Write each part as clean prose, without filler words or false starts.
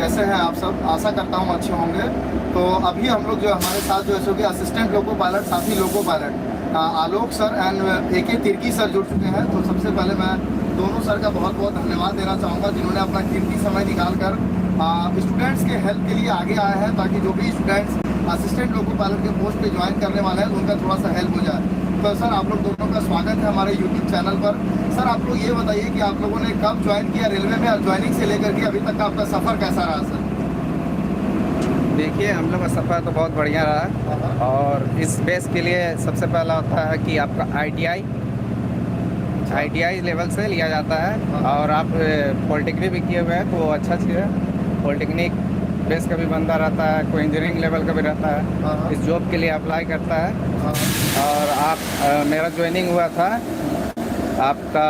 कैसे हैं आप सब? आशा करता हूँ अच्छे होंगे। तो अभी हम लोग जो हमारे साथ जो है सो कि असिस्टेंट लोको पायलट, साथी loco pilot Alok sir and AK Tirkey sir जुड़ चुके हैं। तो सबसे पहले मैं दोनों सर का बहुत बहुत धन्यवाद देना चाहूँगा, जिन्होंने अपना कीमती समय निकाल कर स्टूडेंट्स के हेल्प के लिए आगे आए हैं, ताकि जो भी स्टूडेंट्स असिस्टेंट लोको पायलट के पोस्ट पे ज्वाइन करने वाले हैं तो उनका थोड़ा सा हेल्प हो जाए। तो सर आप लोग दोनों का स्वागत है हमारे यूट्यूब चैनल पर। सर आप लोग ये बताइए कि आप लोगों ने कब ज्वाइन किया रेलवे में, और ज्वाइनिंग से लेकर के अभी तक का आपका सफ़र कैसा रहा सर? देखिए, हम लोग का सफ़र तो बहुत बढ़िया रहा, और इस बेस के लिए सबसे पहला होता है कि आपका ITI लेवल से लिया जाता है। और आप पॉलिटेक्निक भी किए हुए हैं तो वो अच्छा चीज़ है। पॉलिटेक्निक बेस का भी बंदा रहता है, कोई इंजीनियरिंग लेवल का भी रहता है, इस जॉब के लिए अप्लाई करता है। और आप मेरा ज्वाइनिंग हुआ था आपका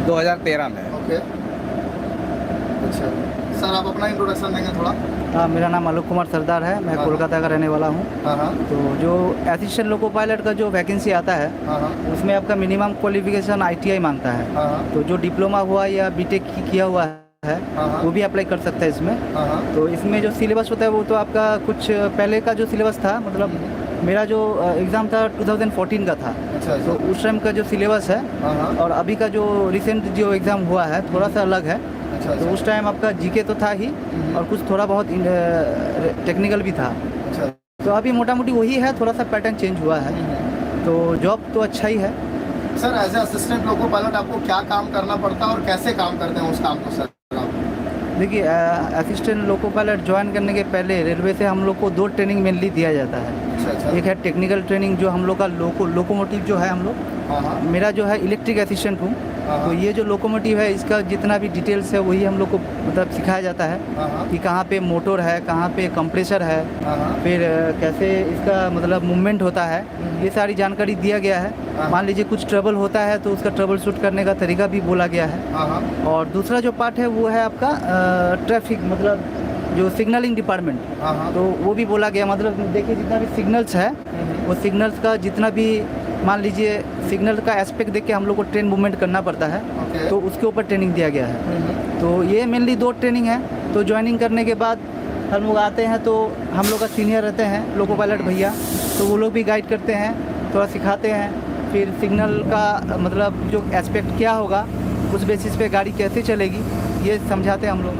2013 में। ओके, अच्छा सर आप अपना इंट्रोडक्शन देंगे थोड़ा? हाँ, मेरा नाम आलोक कुमार सरदार है, मैं कोलकाता का रहने वाला हूँ। तो जो असिस्टेंट लोको पायलट का जो वैकेंसी आता है उसमें आपका मिनिमम क्वालिफिकेशन ITI मांगता है। तो जो डिप्लोमा हुआ या BTech किया हुआ है वो भी अप्लाई कर सकता है इसमें। तो इसमें जो सिलेबस होता है वो तो आपका कुछ पहले का जो सिलेबस था, मतलब मेरा जो एग्ज़ाम था 2014 का था। अच्छा। तो उस टाइम का जो सिलेबस है और अभी का जो रिसेंट जो एग्ज़ाम हुआ है थोड़ा सा अलग है। अच्छा। तो उस टाइम आपका GK तो था ही और कुछ थोड़ा बहुत टेक्निकल भी था। अच्छा। तो अभी मोटा मोटी वही है, थोड़ा सा पैटर्न चेंज हुआ है। तो जॉब तो अच्छा ही है। Sir as a assistant loco pilot आपको क्या काम करना पड़ता है और कैसे काम करते हैं उस काम को सर? देखिए, असिस्टेंट लोको पायलट ज्वाइन करने के पहले रेलवे से हम लोग को 2 ट्रेनिंग मेनली दिया जाता है। अच्छा। एक है टेक्निकल ट्रेनिंग, जो हम लोग का लोकोमोटिव जो है हम लोग, मेरा जो है इलेक्ट्रिक असिस्टेंट हूँ। तो ये जो लोकोमोटिव है इसका जितना भी डिटेल्स है वही हम लोग को मतलब सिखाया जाता है कि कहाँ पे मोटर है, कहाँ पे कंप्रेसर है, फिर कैसे इसका मतलब मूवमेंट होता है, ये सारी जानकारी दिया गया है। मान लीजिए कुछ ट्रबल होता है तो उसका ट्रबल शूट करने का तरीका भी बोला गया है। और दूसरा जो पार्ट है वो है आपका ट्रैफिक, मतलब जो सिग्नलिंग डिपार्टमेंट, तो वो भी बोला गया। मतलब देखिए जितना भी सिग्नल्स है वो सिग्नल्स का जितना भी मान लीजिए सिग्नल का एस्पेक्ट देख के हम लोग को ट्रेन मूवमेंट करना पड़ता है। तो उसके ऊपर ट्रेनिंग दिया गया है। तो ये मेनली 2 ट्रेनिंग है। तो ज्वाइनिंग करने के बाद हम लोग आते हैं तो हम लोग का सीनियर रहते हैं लोको पायलट भैया, तो वो लोग भी गाइड करते हैं, थोड़ा सिखाते हैं। फिर सिग्नल का मतलब जो एस्पेक्ट क्या होगा, उस बेसिस पे गाड़ी कैसे चलेगी, ये समझाते हैं हम लोग।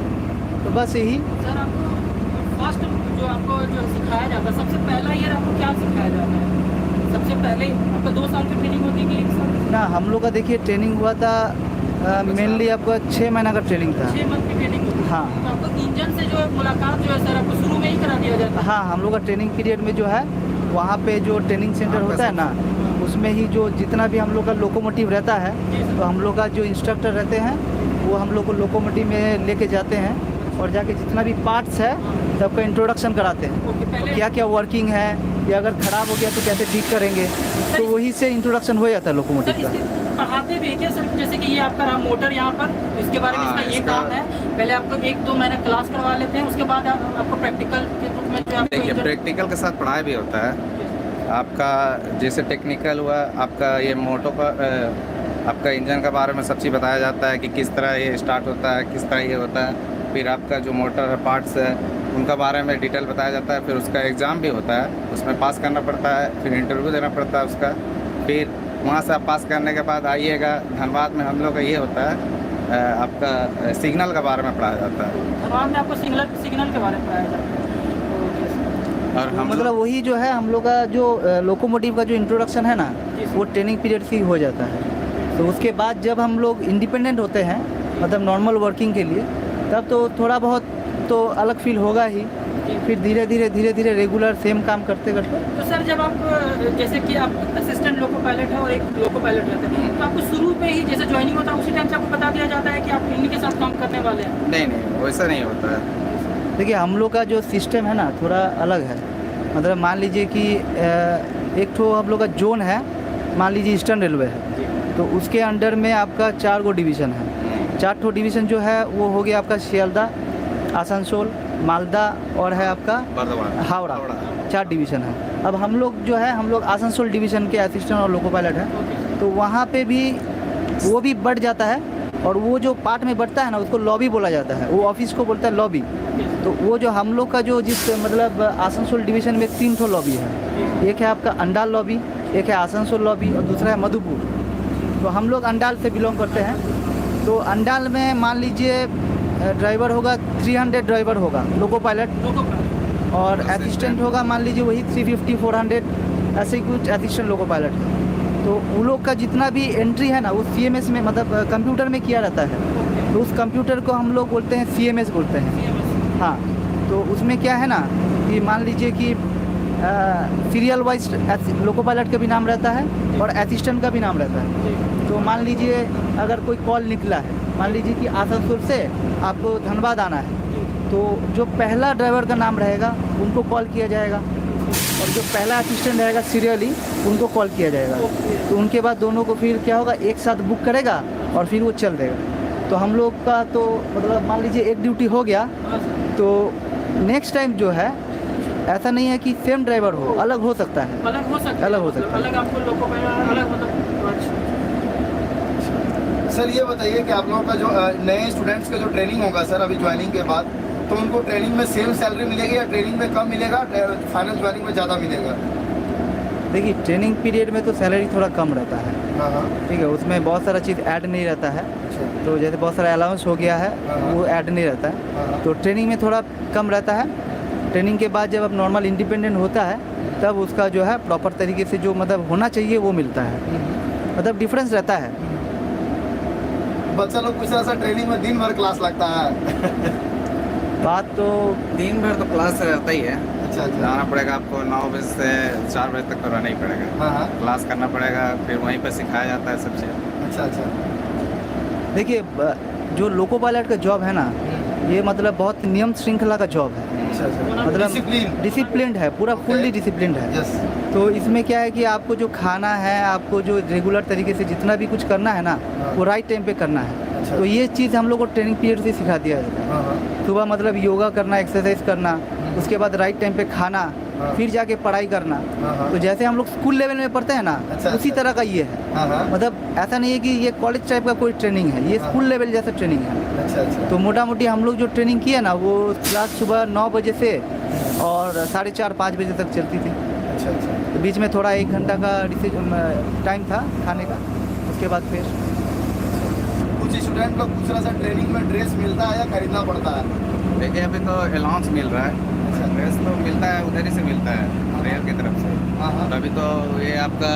तो बस यही। सर आपको फर्स्ट जो आपको जो सिखाया जाता है, सबसे पहला ईयर आपको क्या सिखाया जाता है? सबसे पहले आपका 2 साल की ट्रेनिंग होती है कि 1 साल? ना, हम लोग का देखिए ट्रेनिंग हुआ था मेनली आपका 6 महीना का ट्रेनिंग था। 6 मंथ की ट्रेनिंग होती है। हाँ। तो आपको इंजन से जो है मुलाकात जो है सर आपको शुरू में ही करा दिया जाता है? हाँ, हम लोग का ट्रेनिंग पीरियड में जो है वहाँ पे जो ट्रेनिंग सेंटर होता है ना, उसमें ही जो जितना भी हम लोग का लोकोमोटिव रहता है, तो हम लोग का जो इंस्ट्रक्टर रहते हैं वो हम लोग को लोकोमोटिव में लेके जाते हैं और जाके जितना भी पार्ट्स है सबका इंट्रोडक्शन कराते हैं। क्या क्या वर्किंग है, या अगर ख़राब हो गया तो कैसे ठीक करेंगे, तो वही से इंट्रोडक्शन हो जाता है लोकोमोटिव का। पढ़ाते भी क्या सर? जैसे कि ये आपका रहा मोटर यहाँ पर, इसके बारे में इसका ये काम है, पहले आपको 1-2 महीना क्लास करवा लेते हैं, उसके बाद आपको प्रैक्टिकल के रूप में जो देखिए, प्रैक्टिकल के साथ पढ़ाई भी होता है आपका। जैसे टेक्निकल हुआ आपका, ये मोटो पर आपका इंजन के बारे में सब चीज़ बताया जाता है कि किस तरह ये स्टार्ट होता है, किस तरह ये होता है। फिर आपका जो मोटर है, पार्ट्स है, उनका बारे में डिटेल बताया जाता है। फिर उसका एग्ज़ाम भी होता है, उसमें पास करना पड़ता है, फिर इंटरव्यू देना पड़ता है उसका। फिर वहाँ से आप पास करने के बाद आइएगा धनबाद में, हम लोग का ये होता है आपका सिग्नल के बारे में पढ़ाया जाता है। धनबाद में आपको सिग्नल के बारे में पढ़ाया जाता है। और हम मतलब वही जो है हम लोग का जो लोकोमोटिव का जो इंट्रोडक्शन है ना, वो ट्रेनिंग पीरियड से ही हो जाता है। तो उसके बाद जब हम लोग इंडिपेंडेंट होते हैं, मतलब नॉर्मल वर्किंग के लिए, तब तो थोड़ा बहुत तो अलग फील होगा ही। फिर धीरे धीरे रेगुलर सेम काम करते करते। तो सर जब आप जैसे कि आप असिस्टेंट लोको पायलट है और एक लोको पायलट रहते हैं, तो आपको शुरू पे ही जैसे ज्वाइनिंग होता है उसी टाइम से आपको बता दिया जाता है कि आप इन्हीं के साथ काम करने वाले हैं? नहीं, वैसा नहीं होता है। देखिए, हम लोग का जो सिस्टम है ना थोड़ा अलग है। मतलब मान लीजिए कि एक तो हम लोग का जोन है, मान लीजिए ईस्टर्न रेलवे है, तो उसके अंडर में आपका 4 गो डिवीज़न है। 4 ठो डिवीज़न जो है वो हो गया आपका शियालदा, आसनसोल, मालदा और है आपका हावड़ा। 4 डिवीज़न है। अब हम लोग जो है हम लोग आसनसोल डिवीज़न के असिस्टेंट और लोको पायलट हैं। तो वहाँ पे भी वो भी बढ़ जाता है और वो जो पार्ट में बढ़ता है ना उसको लॉबी बोला जाता है, वो ऑफिस को बोलता है लॉबी। तो वो जो हम लोग का जो जिस मतलब आसनसोल डिवीज़न में 3 ठो लॉबी है, एक है आपका अंडाल लॉबी, एक है आसनसोल लॉबी और दूसरा है मधुपुर। तो हम लोग अंडाल से बिलोंग करते हैं। तो अंडाल में मान लीजिए ड्राइवर होगा 300 ड्राइवर होगा लोको पायलट, और असिस्टेंट होगा मान लीजिए वही 350 400 ऐसे ही कुछ असिस्टेंट लोको पायलट है। तो वो लोग का जितना भी एंट्री है ना वो CMS में मतलब कंप्यूटर में किया रहता है। तो उस कंप्यूटर को हम लोग बोलते हैं CMS बोलते हैं। हाँ, तो उसमें क्या है ना कि मान लीजिए कि सीरियल वाइज लोको पायलट का भी नाम रहता है और असिस्टेंट का भी नाम रहता है। तो मान लीजिए अगर कोई कॉल निकला है, मान लीजिए कि आसनसोल से आपको धनबाद आना है, तो जो पहला ड्राइवर का नाम रहेगा उनको कॉल किया जाएगा, और जो पहला असिस्टेंट रहेगा सीरियली उनको कॉल किया जाएगा। तो उनके बाद दोनों को फिर क्या होगा, एक साथ बुक करेगा और फिर वो चल देगा। तो हम लोग का तो मतलब मान लीजिए एक ड्यूटी हो गया, तो नेक्स्ट टाइम जो है ऐसा नहीं है कि सेम ड्राइवर हो, अलग हो सकता है, अलग हो सकता है, अलग हो सकता है। अलग आपको लोको पायलट अलग मतलब। सर ये बताइए कि आप लोगों का जो नए स्टूडेंट्स का जो ट्रेनिंग होगा सर अभी ज्वाइनिंग के बाद, तो उनको ट्रेनिंग में सेम सैलरी मिलेगी या ट्रेनिंग में कम मिलेगा, फाइनल ज्वाइनिंग में ज़्यादा मिलेगा? देखिए ट्रेनिंग पीरियड में तो सैलरी थोड़ा कम रहता है, हाँ हाँ, ठीक है, उसमें बहुत सारा चीज़ ऐड नहीं रहता है। अच्छा, तो जैसे बहुत सारा अलाउंस हो गया है हाँ। वो ऐड नहीं रहता है। हाँ। तो ट्रेनिंग में थोड़ा कम रहता है। ट्रेनिंग के बाद जब अब नॉर्मल इंडिपेंडेंट होता है तब उसका जो है प्रॉपर तरीके से जो मतलब होना चाहिए वो मिलता है, मतलब डिफरेंस रहता है। बच्चा लोग कुछ ऐसा ट्रेनिंग में दिन भर क्लास लगता है। बात तो दिन भर तो क्लास रहता ही है। अच्छा अच्छा, जाना पड़ेगा आपको 9 बजे से 4 बजे तक तो रहना ही पड़ेगा। हाँ हाँ, क्लास करना पड़ेगा, फिर वहीं पर सिखाया जाता है सब चीज़। अच्छा अच्छा, देखिए जो लोको पायलट का जॉब है ना, ये मतलब बहुत नियम श्रृंखला का जॉब है, अच्छा अच्छा, मतलब डिसिप्लिन, डिसिप्लिन्ड है, पूरा फुल्ली डिसिप्लिन्ड है। यस, तो इसमें क्या है कि आपको जो खाना है, आपको जो रेगुलर तरीके से जितना भी कुछ करना है ना वो राइट टाइम पे करना है। अच्छा, तो ये चीज़ हम लोग को ट्रेनिंग पीरियड से सिखा दिया जाता है। हाँ हाँ, सुबह मतलब योगा करना, एक्सरसाइज करना, उसके बाद राइट टाइम पे खाना, हाँ। फिर जाके पढ़ाई करना। हाँ हाँ, तो जैसे हम लोग स्कूल लेवल में पढ़ते हैं ना, अच्छा, उसी अच्छा। तरह का ये है। हाँ हाँ, मतलब ऐसा नहीं है कि ये कॉलेज टाइप का कोई ट्रेनिंग है, ये हाँ। स्कूल लेवल जैसा ट्रेनिंग है। अच्छा अच्छा, तो मोटा मोटी हम लोग जो ट्रेनिंग किए ना वो क्लास सुबह 9 बजे से और 4:30 5 बजे तक चलती थी। अच्छा अच्छा, तो बीच में थोड़ा 1 घंटा का टाइम था खाने का, उसके बाद फिर कुछ स्टूडेंट लोग पूछ रहा सर ट्रेनिंग में ड्रेस मिलता है या खरीदना पड़ता है? देखिए अभी तो अलाउंस मिल रहा है, अच्छा, ड्रेस तो मिलता है उधर ही से मिलता है रेल की तरफ से। हाँ हाँ, तो अभी तो ये आपका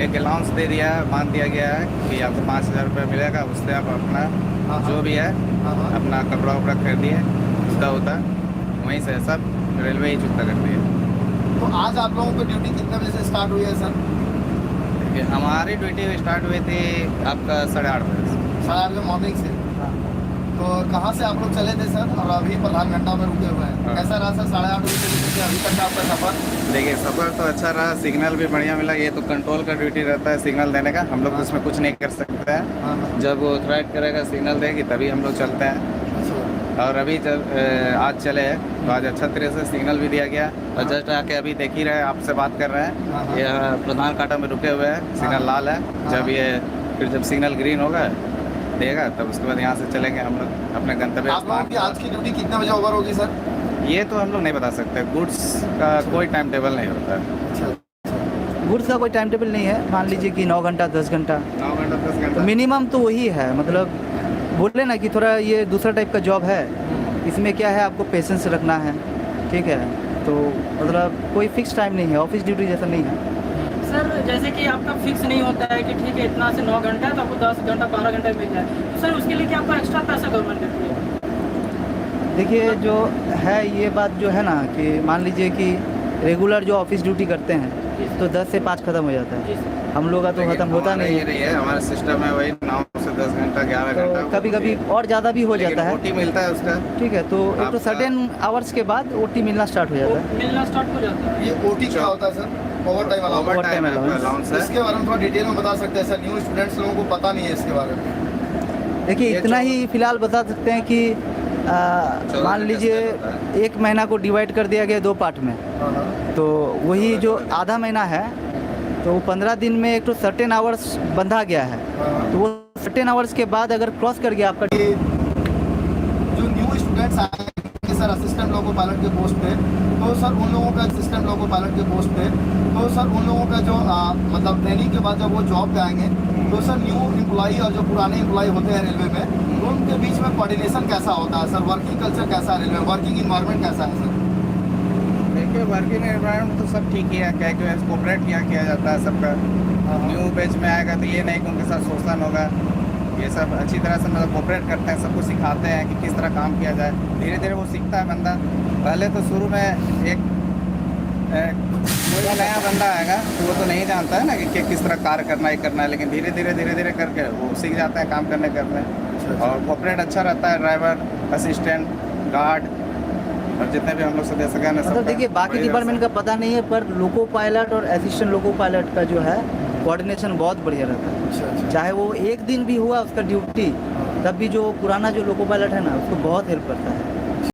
एक अलाउंस दे दिया है, मान दिया गया है कि आपको 5000 रुपये मिलेगा, उससे आप अपना हाँ, जो भी है हाँ हाँ, अपना कपड़ा वपड़ा खरीदिए, उसका होता वहीं से सब रेलवे ही चुकता करती है। तो आज आप लोगों की ड्यूटी कितने बजे से स्टार्ट हुई है सर? देखिए हमारी ड्यूटी स्टार्ट हुई थी आपका 8:30 बजे से। 8:30 बजे मॉर्निंग से। तो कहाँ से आप लोग चले थे सर और अभी प्रधानघंटा में रुके हुए हैं? हाँ। कैसा रहा सर 8:30 बजे से लेकर के अभी तक का आपका सफर? देखिए सफ़र तो अच्छा रहा, सिग्नल भी बढ़िया मिला। ये तो कंट्रोल का ड्यूटी रहता है सिग्नल देने का, हम लोग उसमें कुछ नहीं कर सकते हैं। हाँ हाँ, जब वो थ्रेट करेगा सिग्नल देगी तभी हम लोग चलते हैं। अच्छा, और अभी जब आज चले हैं तो आज अच्छा तरह से सिग्नल भी दिया गया, और जस्ट आके अभी देख ही रहे हैं, आपसे बात कर रहे हाँ, हैं। हाँ। ये प्रधान कांटा में रुके हुए हैं, सिग्नल लाल है। जब ये फिर जब सिग्नल ग्रीन होगा देगा तब उसके बाद यहाँ से चलेंगे हम लोग अपने गंतव्य आप लोगों स्थान की पर। आज की ड्यूटी कितने बजे ओवर होगी सर? ये तो हम लोग नहीं बता सकते, गुड्स का कोई टाइम टेबल नहीं होता है। अच्छा, गुड्स का कोई टाइम टेबल नहीं है। मान लीजिए कि 9 घंटा 10 घंटा 9 घंटा 10 घंटा मिनिमम तो वही है। मतलब बोले ना कि थोड़ा ये दूसरा टाइप का जॉब है, इसमें क्या है आपको पेशेंस रखना है, ठीक है। तो मतलब कोई फिक्स टाइम नहीं है, ऑफिस ड्यूटी जैसा नहीं है। सर जैसे कि आपका फिक्स नहीं होता है कि ठीक है इतना से 9 घंटा है तो आपको 10 घंटा 12 घंटा मिल जाए, तो सर उसके लिए क्या आपको एक्स्ट्रा पैसा गवर्नमेंट देती है? देखिए जो है ये बात जो है ना कि मान लीजिए कि रेगुलर जो ऑफिस ड्यूटी करते हैं तो 10 से 5 खत्म हो जाता जी है। सर। हम लोग का तो खत्म होता नहीं है, रही है। हमारा सिस्टम है वही 9 से 10 घंटा 11 घंटा। तो कभी कभी और ज़्यादा भी हो जाता है, ओटी मिलता है उसका। ठीक है। तो एक तो आपका- सर्टेन आवर्स के बाद ओटी मिलना स्टार्ट हो जाता है। मिलना स्टार्ट हो जाता है। ये ओटी क्या होता है sir? Over time allowance? Over time allowance। Allowance है। इसके बारे में थोड़ा डिटेल में बता सकते हैं सर? न्यू स्टूडेंट्स लोगों को पता नहीं है इसके बारे में। देखिए ये इतना जो- ही फिलहाल बता सकते हैं कि मान घंटे लीजिए से होता है। 1 महीना को डिवाइड कर दिया गया 2 पार्ट में, हाँ हाँ, तो वही जो आधा महीना है तो 15 दिन में एक तो सर्टेन आवर्स बंधा गया है, हाँ तो वो 10 आवर्स के बाद अगर क्रॉस कर गया आपका कि जो न्यू स्टूडेंट्स आए सर असिस्टेंट लोको पायलट के पोस्ट पे, तो सर उन लोगों का असिस्टेंट लोको पायलट के पोस्ट पे, तो सर उन लोगों का जो मतलब ट्रेनिंग के बाद जब वो जॉब पे आएंगे तो सर न्यू एम्प्लॉई और जो पुराने एम्प्लॉई होते हैं रेलवे में, तो उनके बीच में कोऑर्डिनेशन कैसा होता है सर, वर्किंग कल्चर कैसा है रेलवे, वर्किंग इन्वायरमेंट कैसा है सर? देखिए वर्किंग एनवायरनमेंट तो सब ठीक ही है, क्या कि कोऑपरेट किया जाता है सबका। न्यू बैच में आएगा तो ये नहीं कि उनके साथ शोषण होगा, ये सब अच्छी तरह से मतलब कोऑपरेट करते हैं, सबको सिखाते हैं कि किस तरह काम किया जाए। धीरे धीरे वो सीखता है बंदा। पहले तो शुरू में एक कोई नया बंदा आएगा तो वो तो नहीं जानता है ना कि किस तरह कार्य करना है, लेकिन धीरे धीरे करके वो सीख जाता है काम करने और कोऑपरेट अच्छा रहता है। ड्राइवर, असिस्टेंट, गार्ड और जितने भी हम लोग सदस्य हैं ना, मतलब देखिए बाकी डिपार्टमेंट का पता नहीं है, पर लोको पायलट और असिस्टेंट लोको पायलट का जो है कोऑर्डिनेशन बहुत बढ़िया रहता है। अच्छा। चाहे वो एक दिन भी हुआ उसका ड्यूटी, तब भी जो पुराना जो लोको पायलट है ना उसको बहुत हेल्प करता है।